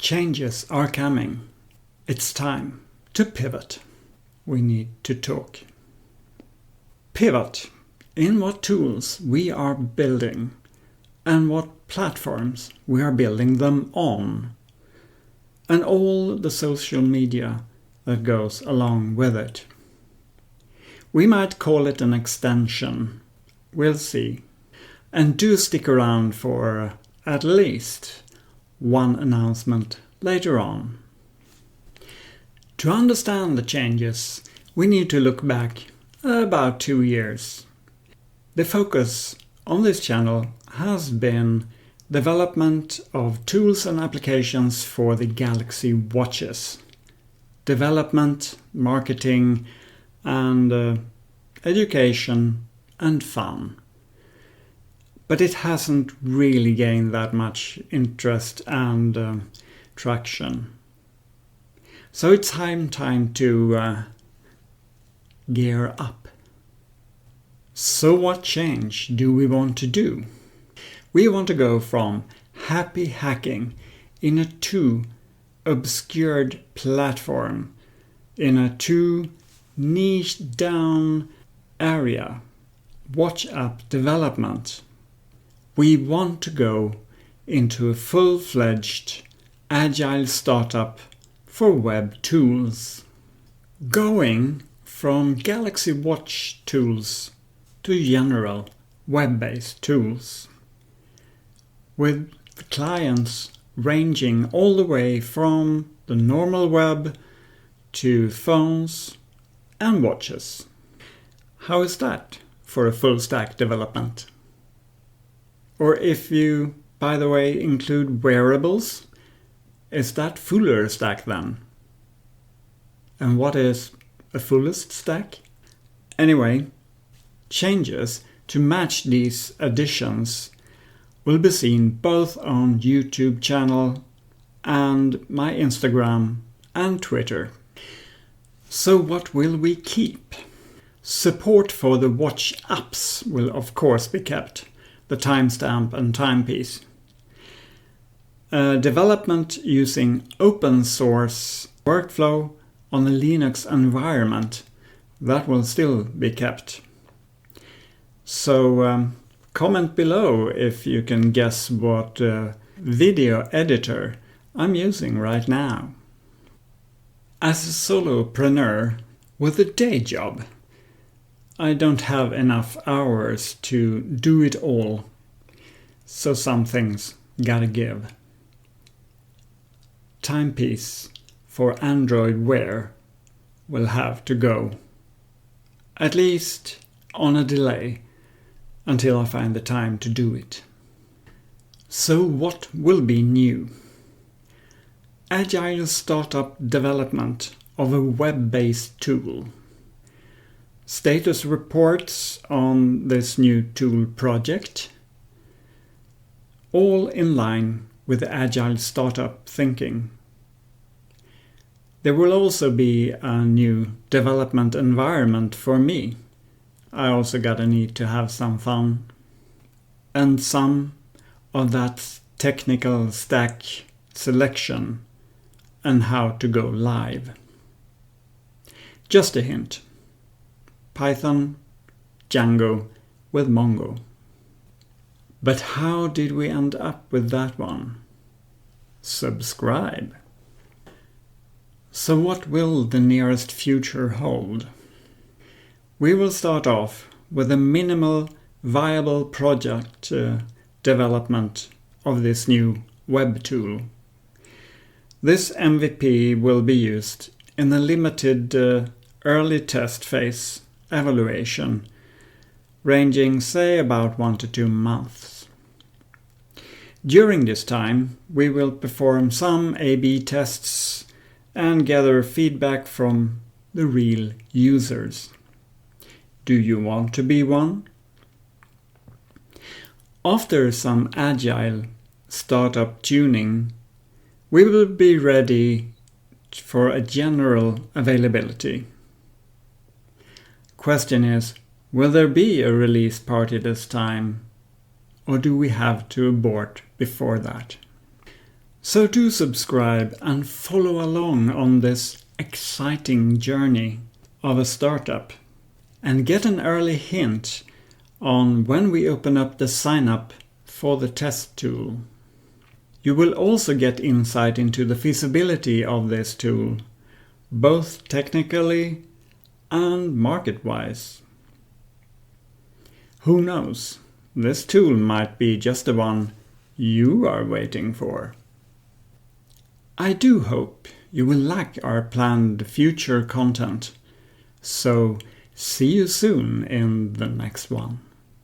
Changes are coming. It's time to pivot. We need to talk. Pivot in what tools we are building and what platforms we are building them on, and all the social media that goes along with it. We might call it an extension. We'll see. And do stick around for at least one announcement later on. To understand the changes, we need to look back about 2 years. The focus on this channel has been development of tools and applications for the Galaxy watches. Development, marketing, and education and fun. But it hasn't really gained that much interest and traction. So it's time to gear up. So what change do we want to do? We want to go from happy hacking in a too obscured platform, in a too niche down area, watch app development. We want to go into a full-fledged agile startup for web tools. Going from Galaxy Watch tools to general web-based tools, with clients ranging all the way from the normal web to phones and watches. How is that for a full stack development? Or if you, by the way, include wearables, is that fuller stack then? And what is a fullest stack? Anyway, changes to match these additions will be seen both on YouTube channel and my Instagram and Twitter. So what will we keep? Support for the watch apps will of course be kept, the timestamp and timepiece. Development using open source workflow on a Linux environment, that will still be kept. So comment below if you can guess what video editor I'm using right now. As a solopreneur with a day job, I don't have enough hours to do it all, so some things gotta give. Timepiece for Android Wear will have to go, at least on a delay, until I find the time to do it. So what will be new? Agile startup development of a web-based tool. Status reports on this new tool project. All in line with the agile startup thinking. There will also be a new development environment for me. I also gotta need to have some fun. And some of that technical stack selection and how to go live. Just a hint. Python, Django with Mongo. But how did we end up with that one? Subscribe. So what will the nearest future hold? We will start off with a minimal viable project development of this new web tool. This MVP will be used in a limited early test phase evaluation, ranging say about 1 to 2 months. During this time, we will perform some A/B tests and gather feedback from the real users. Do you want to be one? After some agile startup tuning, we will be ready for a general availability. Question is, will there be a release party this time, or do we have to abort before that? So do subscribe and follow along on this exciting journey of a startup and get an early hint on when we open up the sign up for the test tool. You will also get insight into the feasibility of this tool, both technically and market-wise. Who knows? This tool might be just the one you are waiting for. I do hope you will like our planned future content. So see you soon in the next one.